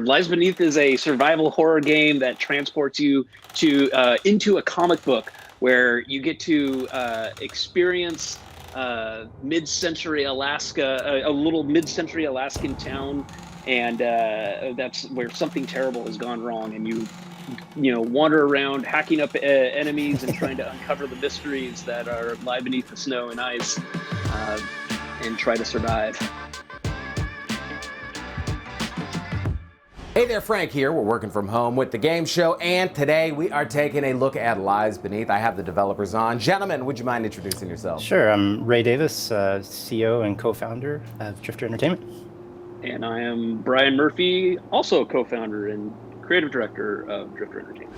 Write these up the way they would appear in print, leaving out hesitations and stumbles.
Lies Beneath is a survival horror game that transports you to into a comic book where you get to experience mid-century Alaska, a little mid-century Alaskan town, and that's where something terrible has gone wrong, and you wander around hacking up enemies and trying to uncover the mysteries that lie beneath the snow and ice, and try to survive. Hey there, Frank here. We're working from home with the game show, and today we are taking a look at Lies Beneath. I have the developers on. Gentlemen, would you mind introducing yourselves? Sure. I'm Ray Davis, CEO and co-founder of Drifter Entertainment. And I am Brian Murphy, also a co-founder and creative director of Drifter Entertainment.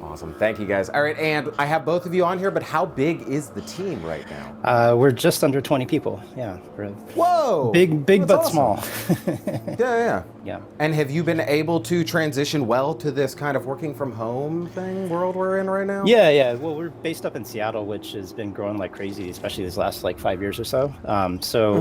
Awesome. Thank you, guys. All right, and I have both of you on here, but how big is the team right now? We're just under 20 people. Yeah. Whoa! Big but awesome. Small. Yeah. And have you been able to transition well to this kind of working from home world we're in right now? Yeah. Well, we're based up in Seattle, which has been growing like crazy, especially these last 5 years or so.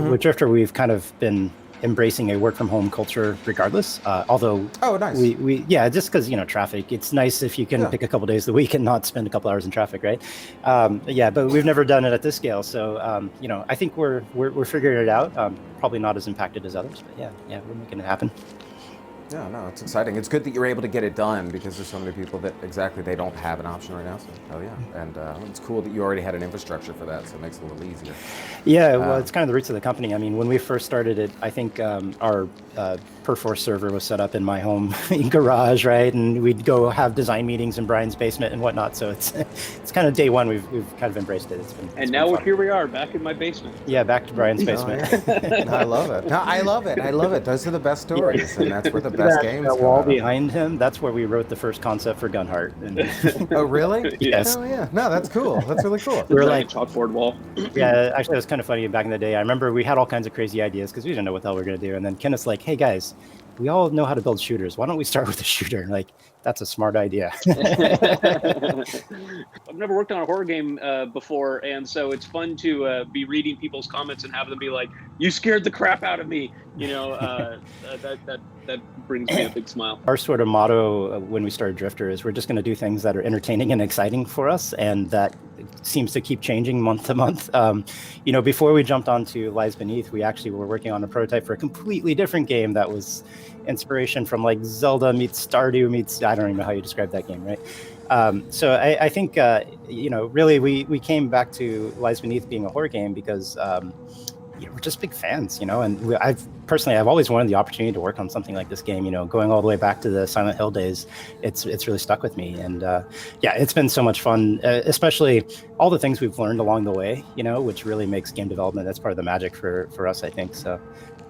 With Drifter, we've kind of been embracing a work from home culture regardless, although nice. we just because traffic, it's nice if you can pick a couple days a week and not spend a couple hours in traffic, right? But we've never done it at this scale, so I think we're figuring it out. Probably not as impacted as others, but yeah, we're making it happen. Yeah, no, it's exciting. It's good that you're able to get it done because there's so many people that they don't have an option right now. So, and it's cool that you already had an infrastructure for that, so it makes it a little easier. Yeah, well, it's kind of the roots of the company. I mean, when we first started it, I think our Perforce server was set up in my home garage, right? And we'd go have design meetings in Brian's basement and whatnot. So it's kind of day one. We've kind of embraced it. And now here we are back in my basement. Yeah, back to Brian's basement. No, I love it. No, I love it. Those are the best stories, and that's where the best games that wall behind him, that's where we wrote the first concept for Gunheart. Oh, really? Yes. Oh, yeah. No, that's cool. That's really cool. We were like a chalkboard wall. Yeah, actually, it was kind of funny back in the day. I remember we had all kinds of crazy ideas because we didn't know what the hell we were going to do. And then Kenneth's like, hey, guys, we all know how to build shooters. Why don't we start with a shooter? Like, that's a smart idea. I've never worked on a horror game before, and so it's fun to be reading people's comments and have them be like, "You scared the crap out of me." That brings me a big smile. Our sort of motto when we started Drifter is we're just going to do things that are entertaining and exciting for us, and that seems to keep changing month to month. Before we jumped onto Lies Beneath, we actually were working on a prototype for a completely different game that was inspiration from like Zelda meets Stardew meets, I don't even know how you describe that game, right? So I think, really we came back to Lies Beneath being a horror game because we're just big fans, and I've always wanted the opportunity to work on something like this game, going all the way back to the Silent Hill days. It's really stuck with me. And it's been so much fun, especially all the things we've learned along the way, which really makes game development. That's part of the magic for us, I think. So,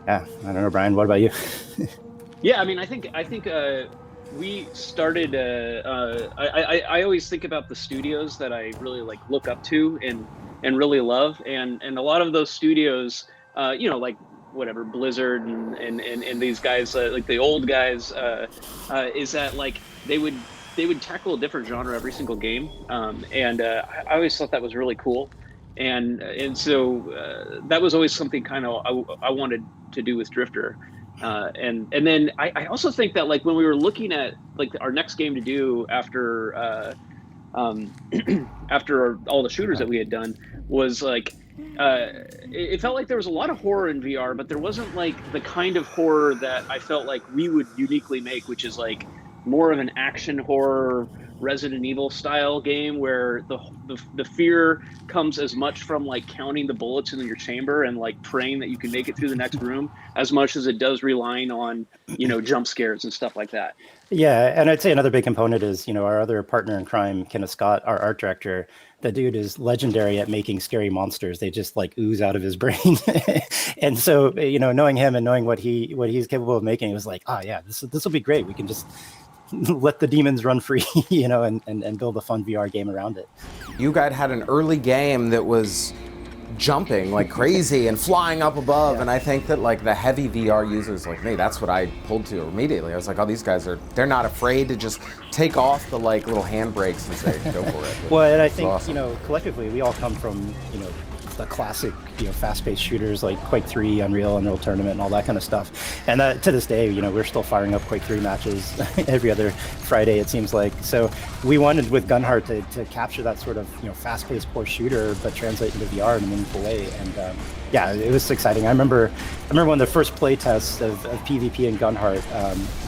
yeah, I don't know, Brian, what about you? Yeah, I mean, I think we started. I always think about the studios that I really look up to and really love, and a lot of those studios, like whatever Blizzard and these guys, like the old guys, is that they would tackle a different genre every single game, and I always thought that was really cool, and so that was always something kind of I wanted to do with Drifter. And then I also think that when we were looking at our next game to do after after all the shooters that we had done was it felt like there was a lot of horror in VR, but there wasn't the kind of horror that I felt like we would uniquely make, which is more of an action horror Resident Evil style game where the fear comes as much from counting the bullets in your chamber and praying that you can make it through the next room as much as it does relying on jump scares and stuff like that. Yeah, and I'd say another big component is our other partner in crime, Kenneth Scott, our art director. The dude is legendary at making scary monsters. They just ooze out of his brain. And so knowing him and knowing what he's capable of making, it was this will be great. We can just let the demons run free, and build a fun VR game around it. You guys had an early game that was jumping like crazy and flying up above, and I think that the heavy VR users like me, that's what I pulled to immediately. I was like, oh, these guys they're not afraid to just take off the little handbrakes and say, go for it. Well, and I think, awesome. Collectively, we all come from, the classic, fast-paced shooters like Quake 3, Unreal Tournament, and all that kind of stuff. And to this day, we're still firing up Quake 3 matches every other Friday, it seems like. So we wanted with Gunheart to capture that sort of fast-paced core shooter, but translate into VR in a meaningful way. And yeah, it was exciting. I remember one of the first play tests of PvP in Gunheart.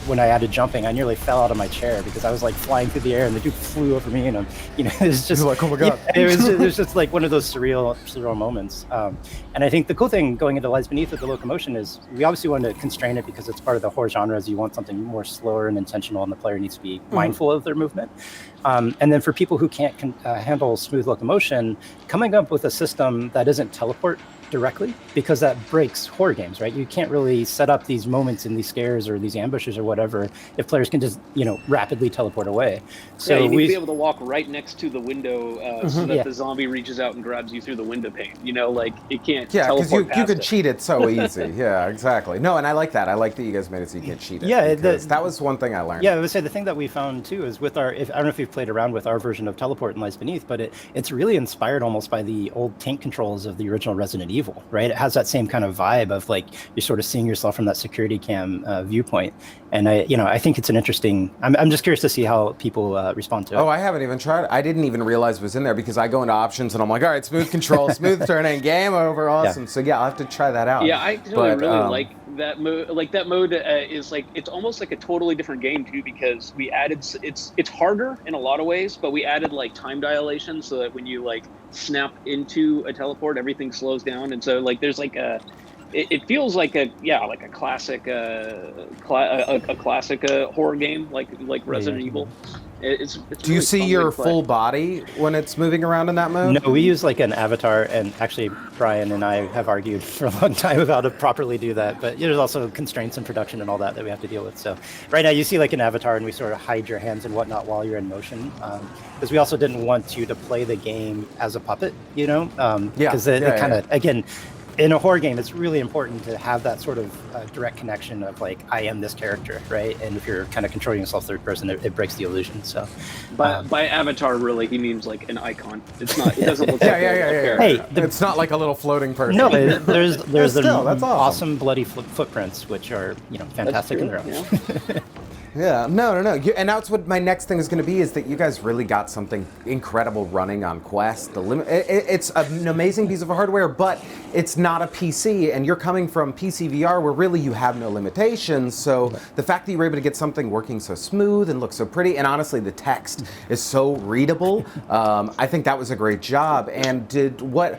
When I added jumping, I nearly fell out of my chair because I was like flying through the air and the dude flew over me, and it was just like, oh my god. Yeah, it was just like one of those surreal moments. And I think the cool thing going into Lies Beneath with the locomotion is we obviously wanted to constrain it because it's part of the horror genres. You want something more slower and intentional, and the player needs to be mindful of their movement. And then for people who can't handle smooth locomotion, coming up with a system that isn't teleport directly, because that breaks horror games, right? You can't really set up these moments in these scares or these ambushes or whatever if players can just rapidly teleport away. So you need to be able to walk right next to the window so that Yeah. the zombie reaches out and grabs you through the window pane. Like it can't. Yeah, because you teleport could past cheat it so easy. Yeah, exactly. No, and I like that. I like that you guys made it so you can't cheat it. Yeah, because that was one thing I learned. Yeah, I would say the thing that we found too is with I don't know if you've played around with our version of Teleport in Lies Beneath, but it's really inspired almost by the old tank controls of the original Resident Evil, right? It has that same kind of vibe of like you're sort of seeing yourself from that security cam viewpoint. And I think it's an interesting. I'm just curious to see how people respond to it. Oh, I haven't even tried it. I didn't even realize it was in there because I go into options and I'm like, all right, smooth control, smooth turning, game over, awesome. Yeah. So yeah, I'll have to try that out. Yeah, I really like that mode. Like that mode is like it's almost like a totally different game too, because we added it's harder in a lot of ways, but we added like time dilation so that when you like snap into a teleport, everything slows down, and so like there's like a. It feels like a classic classic horror game like Resident Evil. It's Do you really see fun your to play. full body when it's moving around in that mode? No, we use like an avatar, and actually Brian and I have argued for a long time about how to properly do that, but there's also constraints in production and all that we have to deal with. So right now you see like an avatar and we sort of hide your hands and whatnot while you're in motion, because we also didn't want you to play the game as a puppet, because it kind of, again, in a horror game, it's really important to have that sort of direct connection of like, I am this character, right? And if you're kind of controlling yourself third person, it breaks the illusion. So, by avatar, really, he means like an icon. It's not. It doesn't look like a character. Hey, it's not like a little floating person. No, there's still, that's awesome bloody footprints, which are fantastic in their own. Yeah. Yeah, no. And that's what my next thing is going to be, is that you guys really got something incredible running on Quest. It's an amazing piece of hardware, but it's not a PC, and you're coming from PC VR where really you have no limitations. So the fact that you were able to get something working so smooth and look so pretty, and honestly the text is so readable, I think that was a great job. And what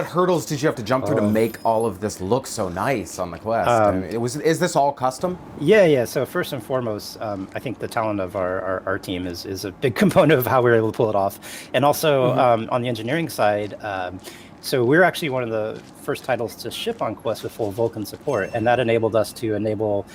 hurdles did you have to jump through to make all of this look so nice on the Quest? Is this all custom? Yeah. So first and foremost, I think the talent of our team is a big component of how we were able to pull it off. And also on the engineering side, so we're actually one of the first titles to ship on Quest with full Vulkan support, and that enabled us to enable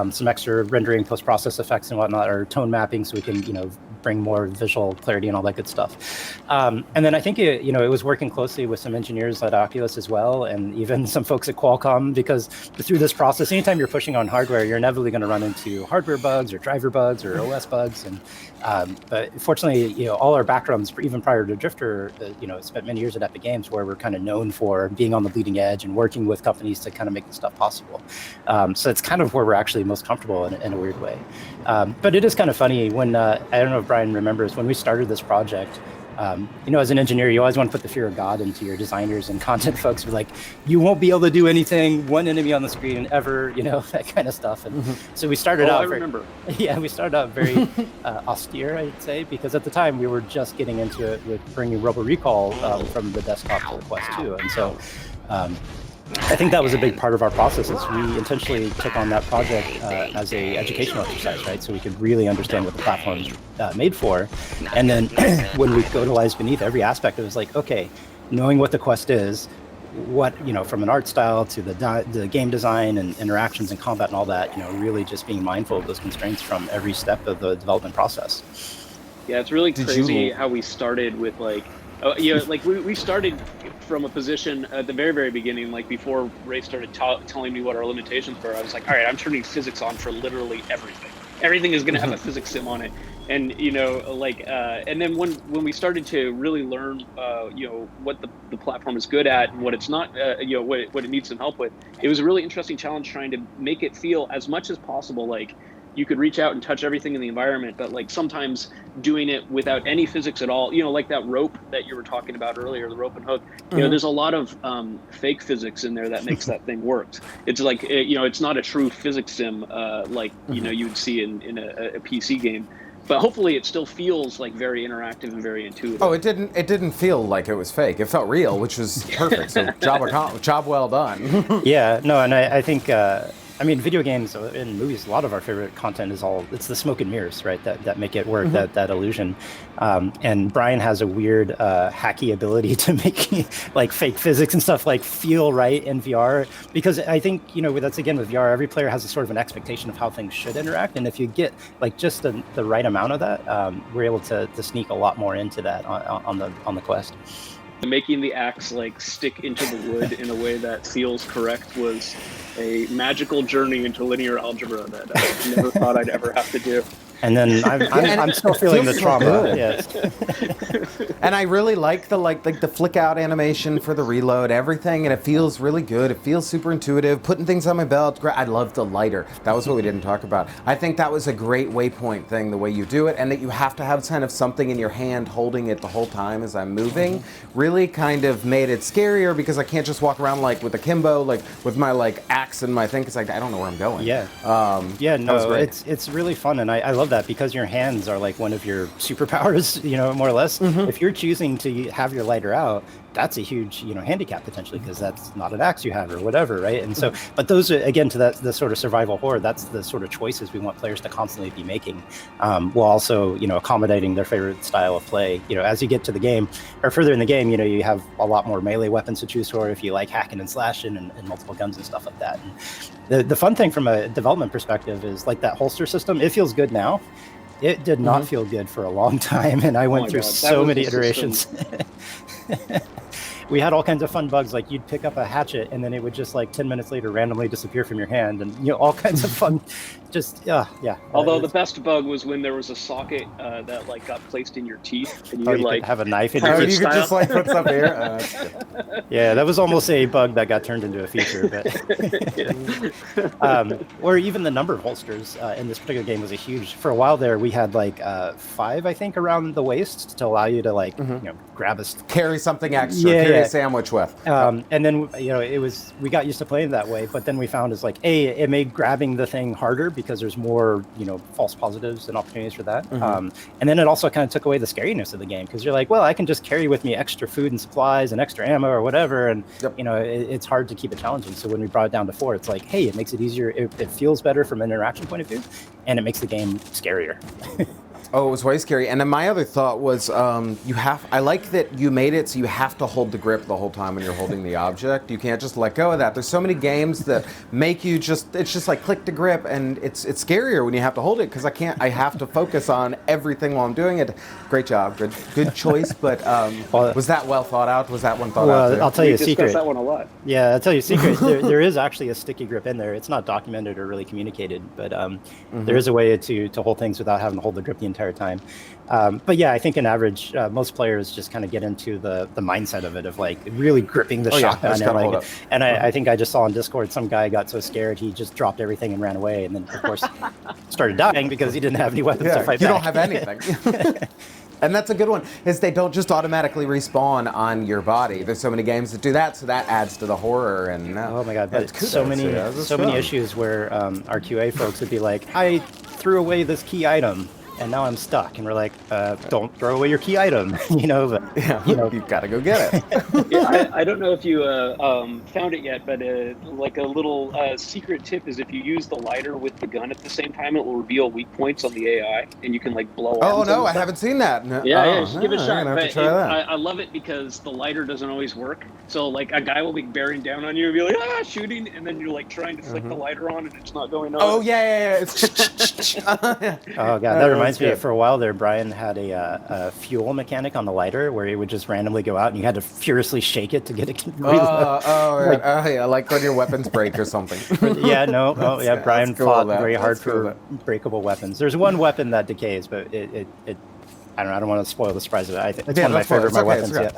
some extra rendering, post-process effects and whatnot, or tone mapping, so we can bring more visual clarity and all that good stuff. And then I think it was working closely with some engineers at Oculus as well, and even some folks at Qualcomm, because through this process, anytime you're pushing on hardware, you're inevitably going to run into hardware bugs or driver bugs or OS bugs. And but fortunately, all our backgrounds, even prior to Drifter, spent many years at Epic Games, where we're kind of known for being on the leading edge and working with companies to kind of make this stuff possible. So it's kind of where we're actually most comfortable in a weird way. But it is kind of funny when, I don't know if Brian remembers, when we started this project, as an engineer, you always want to put the fear of God into your designers and content folks. Who are like, you won't be able to do anything, one enemy on the screen ever, that kind of stuff. And so we started out. I remember. Yeah, we started out very austere, I'd say, because at the time we were just getting into it with bringing Robo Recall from the desktop to the Quest 2. And so I think that was a big part of our process. Is we intentionally took on that project as a educational exercise, right? So we could really understand what the platform's made for. And then when we go to Lies Beneath, every aspect, it was like, okay, knowing what the Quest is, what, from an art style to the game design and interactions and combat and all that, really just being mindful of those constraints from every step of the development process. Yeah, it's really crazy how we started with we started from a position at the very, very beginning, like before Ray started telling me what our limitations were. I was like, all right, I'm turning physics on for literally everything. Everything is going to have a physics sim on it. and and then when we started to really learn what the platform is good at and what it's not, what it needs some help with, it was a really interesting challenge trying to make it feel as much as possible like you could reach out and touch everything in the environment, but like sometimes doing it without any physics at all, like that rope that you were talking about earlier, the rope and hook, there's a lot of fake physics in there that makes that thing work. It's like, it's not a true physics sim like, you would see in a PC game. But hopefully it still feels like very interactive and very intuitive. Oh, it didn't feel like it was fake. It felt real, which was perfect. So job well done. Yeah, no, and I think, video games and movies, a lot of our favorite content it's the smoke and mirrors, right? That make it work, that illusion. And Brian has a weird hacky ability to make like fake physics and stuff like feel right in VR, because I think, that's again with VR, every player has a sort of an expectation of how things should interact. And if you get like just the right amount of that, we're able to sneak a lot more into that on the Quest. Making the axe like stick into the wood in a way that feels correct was a magical journey into linear algebra that I never thought I'd ever have to do. And then I'm still feeling the trauma. Yes. And I really like the flick out animation for the reload, everything, and it feels really good. It feels super intuitive. Putting things on my belt. I love the lighter. That was what we didn't talk about. I think that was a great waypoint thing, the way you do it, and that you have to have kind of something in your hand holding it the whole time as I'm moving. Really kind of made it scarier because I can't just walk around like with a Kimbo, like with my like axe and my thing, because I don't know where I'm going. Yeah. It's really fun, and I love that because your hands are like one of your superpowers, more or less. If you're choosing to have your lighter out, that's a huge, handicap potentially, because that's not an axe you have or whatever, right? And so, but those are, again, to the sort of survival horror, that's the sort of choices we want players to constantly be making, while also, accommodating their favorite style of play. As you get to the game, or further in the game, you have a lot more melee weapons to choose for if you like hacking and slashing and multiple guns and stuff like that. And the fun thing from a development perspective is like that holster system, it feels good now. It did not feel good for a long time, and I went through so many iterations. We had all kinds of fun bugs, like you'd pick up a hatchet and then it would just like 10 minutes later randomly disappear from your hand, and all kinds of fun. Just yeah. Although the best bug was when there was a socket that like got placed in your teeth, and you could like have a knife in your teeth. You could just like put stuff here. Yeah, that was almost a bug that got turned into a feature. But or even the number of holsters in this particular game was a huge. For a while there, we had like 5, I think, around the waist to allow you to like grab carry something extra, carry a sandwich with. And then we got used to playing that way, but then we found is like it made grabbing the thing harder because there's more false positives and opportunities for that. And then it also kind of took away the scariness of the game, because you're like, well, I can just carry with me extra food and supplies and extra ammo or whatever, and it's hard to keep it challenging. So when we brought it down to 4, it's like, hey, it makes it easier, it feels better from an interaction point of view, and it makes the game scarier. Oh, it was way scary. And then my other thought was, I like that you made it so you have to hold the grip the whole time when you're holding the object. You can't just let go of that. There's so many games that make you it's just like click to grip, and it's scarier when you have to hold it, because I have to focus on everything while I'm doing it. Great job. Good choice. But was that well thought out? Was that one thought out? Well, I'll tell you a secret. We discussed that one a lot. Yeah, I'll tell you a secret. There is actually a sticky grip in there. It's not documented or really communicated, but there is a way to hold things without having to hold the grip the entire time. But yeah, I think in average, most players just kind of get into the mindset of it, of like really gripping the shotgun. I think I just saw on Discord, some guy got so scared he just dropped everything and ran away, and then of course started dying because he didn't have any weapons to fight back. You don't have anything. And that's a good one, is they don't just automatically respawn on your body. There's so many games that do that, so that adds to the horror. And oh my god, but so many issues where our QA folks would be like, I threw away this key item and now I'm stuck, and we're like, don't throw away your key item, but you've got to go get it. I don't know if you found it yet, but like a little secret tip is if you use the lighter with the gun at the same time, it will reveal weak points on the AI, and you can like blow. Oh no, I haven't seen that. No. Just give it a shot. I love it because the lighter doesn't always work. So like a guy will be bearing down on you and be like, shooting, and then you're like trying to flick the lighter on and it's not going on. Oh yeah. Oh god, that reminds reminds me, good. for a while there, Brian had a fuel mechanic on the lighter where it would just randomly go out, and you had to furiously shake it to get it to reload. Yeah, like when your weapons break or something. Yeah, no, oh yeah, Brian cool, fought that. very hard That's cool, for breakable weapons. There's one weapon that decays, but it I don't want to spoil the surprise of it. I think it's one of my favorite weapons. Yeah.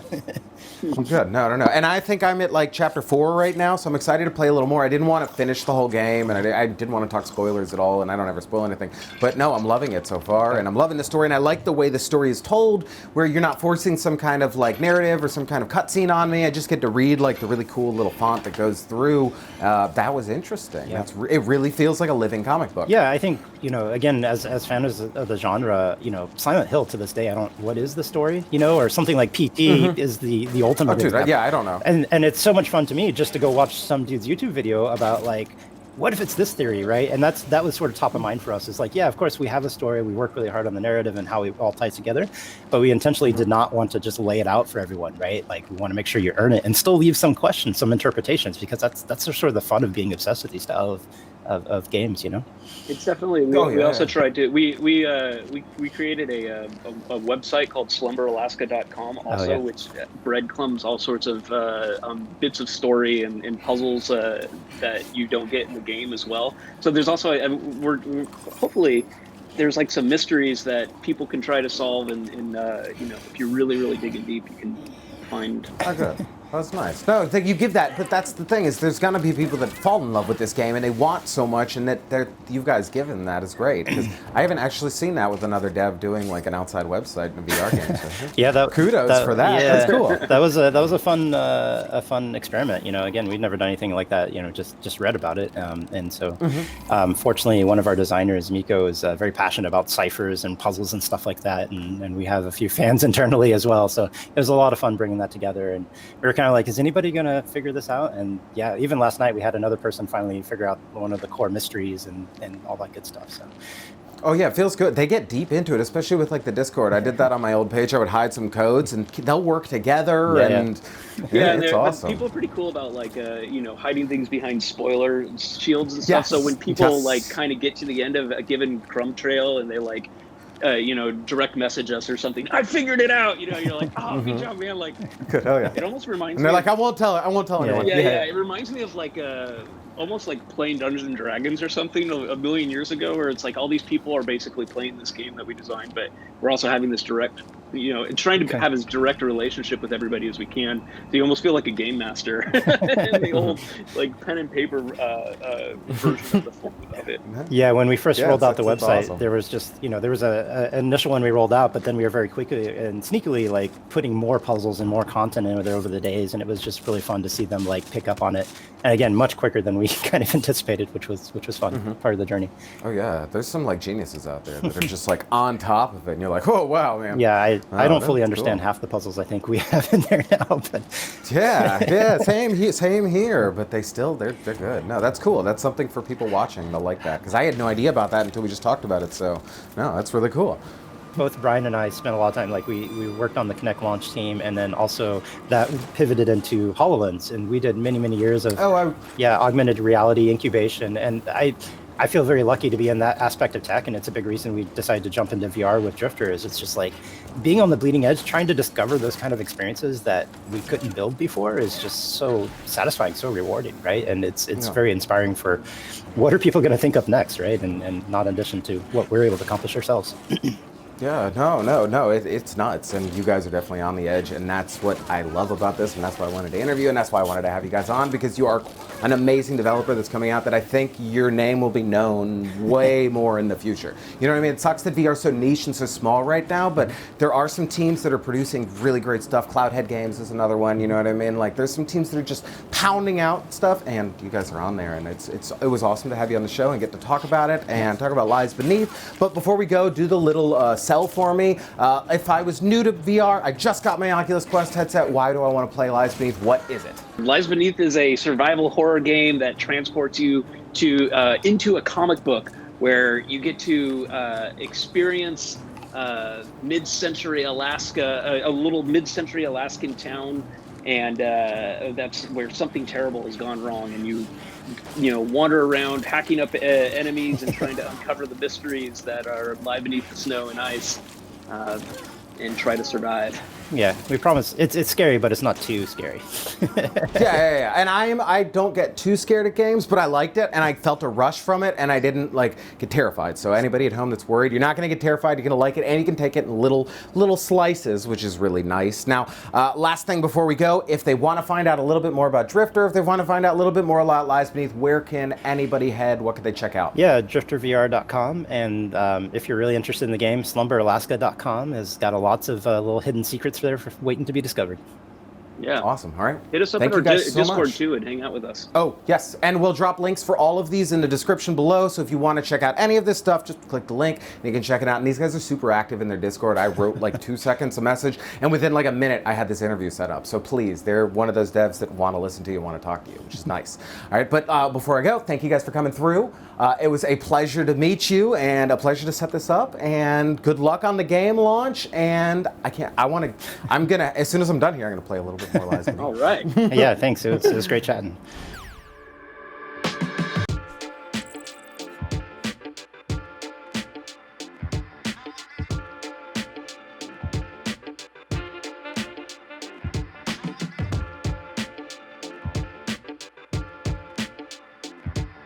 Good. No. And I think I'm at like chapter 4 right now, so I'm excited to play a little more. I didn't want to finish the whole game, and I didn't want to talk spoilers at all, and I don't ever spoil anything. But no, I'm loving it so far, and I'm loving the story, and I like the way the story is told, where you're not forcing some kind of like narrative or some kind of cutscene on me. I just get to read like the really cool little font that goes through. That was interesting. Yeah. It really feels like a living comic book. Yeah, I think, again, as fans of the genre, Silent Hill to this day, what is the story, or something like PT is the ultimate example. Yeah, I don't know. And it's so much fun to me just to go watch some dude's YouTube video about like, what if it's this theory, right? And that was sort of top of mind for us. It's like, yeah, of course we have a story, we work really hard on the narrative and how it all ties together, but we intentionally did not want to just lay it out for everyone, right? Like we want to make sure you earn it and still leave some questions, some interpretations, because that's sort of the fun of being obsessed with these style of games, It's definitely. We also tried to. We created a website called slumberalaska.com also, which breadcrumbs all sorts of bits of story and puzzles that you don't get in the game as well. So there's also we're hopefully there's like some mysteries that people can try to solve, and if you're really digging deep, you can find. Okay. That's nice. No, you give that, but that's the thing is there's gonna be people that fall in love with this game and they want so much, and that you guys giving that is great, because I haven't actually seen that with another dev doing like an outside website in a VR game. So yeah, kudos for that. Yeah, that's cool. That was a fun experiment. Again, we'd never done anything like that. Just read about it, and so fortunately, one of our designers, Miko, is very passionate about ciphers and puzzles and stuff like that, and we have a few fans internally as well. So it was a lot of fun bringing that together, and we were kind of like, is anybody going to figure this out? And yeah, even last night we had another person finally figure out one of the core mysteries and all that good stuff. So. Oh yeah, it feels good. They get deep into it, especially with like the Discord. I did that on my old page. I would hide some codes and they'll work together, it's awesome. People are pretty cool about like hiding things behind spoiler shields and stuff. So when people like kind of get to the end of a given crumb trail and they like direct message us or something, I figured it out. You're like, oh, good job, man. Like, good. Oh yeah. It almost reminds me. And they're like, I won't tell anyone. Yeah. It reminds me of like almost like playing Dungeons and Dragons or something a million years ago, where it's like all these people are basically playing this game that we designed, but we're also having this direct, and trying to have as direct a relationship with everybody as we can. So you almost feel like a game master in the old like pen and paper version of the form of it. Yeah, when we first rolled out the website, awesome. there was just there was a initial one we rolled out, but then we were very quickly and sneakily like putting more puzzles and more content in there over the days, and it was just really fun to see them like pick up on it. And again, much quicker than we kind of anticipated, which was fun, part of the journey. Oh yeah, there's some like geniuses out there that are just like on top of it, and you're like, oh wow, man. Yeah, I don't fully understand half the puzzles I think we have in there now, but yeah, same here. But they're good. No, that's cool. That's something for people watching. They'll like that, because I had no idea about that until we just talked about it. So no, that's really cool. Both Brian and I spent a lot of time, like we worked on the Kinect launch team, and then also that pivoted into HoloLens, and we did many years of augmented reality incubation, and I feel very lucky to be in that aspect of tech, and it's a big reason we decided to jump into VR with Drifter. Is it's just like being on the bleeding edge, trying to discover those kind of experiences that we couldn't build before is just so satisfying, so rewarding, right? And it's very inspiring for what are people going to think of next, right? And not in addition to what we're able to accomplish ourselves. Yeah, no, it's nuts, and you guys are definitely on the edge, and that's what I love about this, and that's why I wanted to interview, and that's why I wanted to have you guys on, because you are an amazing developer that's coming out that I think your name will be known way more in the future. You know what I mean? It sucks that VR is so niche and so small right now, but there are some teams that are producing really great stuff. Cloudhead Games is another one, you know what I mean? Like, there's some teams that are just pounding out stuff, and you guys are on there, and it was awesome to have you on the show and get to talk about it and talk about Lies Beneath. But before we go, do the little sell for me. If I was new to VR, I just got my Oculus Quest headset, why do I want to play Lies Beneath? What is it? Lies Beneath is a survival horror game that transports you to into a comic book where you get to experience mid-century Alaska, a little mid-century Alaskan town, and that's where something terrible has gone wrong, and wander around hacking up enemies and trying to uncover the mysteries that are lie beneath the snow and ice, and try to survive. Yeah, we promise. It's scary, but it's not too scary. Yeah. And I don't get too scared at games, but I liked it, and I felt a rush from it, and I didn't get terrified. So anybody at home that's worried, you're not going to get terrified. You're going to like it, and you can take it in little slices, which is really nice. Now, last thing before we go, if they want to find out a little bit more about Drifter, if they want to find out a little bit more about Lies Beneath, where can anybody head? What can they check out? Yeah, driftervr.com, and if you're really interested in the game, slumberalaska.com has got lots of little hidden secrets there for waiting to be discovered. Yeah. Awesome. All right. Hit us up Thank on you our guys so Discord much. too and hang out with us. Oh, yes. And we'll drop links for all of these in the description below. So if you want to check out any of this stuff, just click the link and you can check it out. And these guys are super active in their Discord. I wrote 2 seconds a message, and within a minute, I had this interview set up. So please, they're one of those devs that want to listen to you, want to talk to you, which is nice. All right. But before I go, thank you guys for coming through. It was a pleasure to meet you and a pleasure to set this up. And good luck on the game launch. And as soon as I'm done here, I'm going to play a little bit more Lies Beneath. All right. Yeah, thanks. It was great chatting.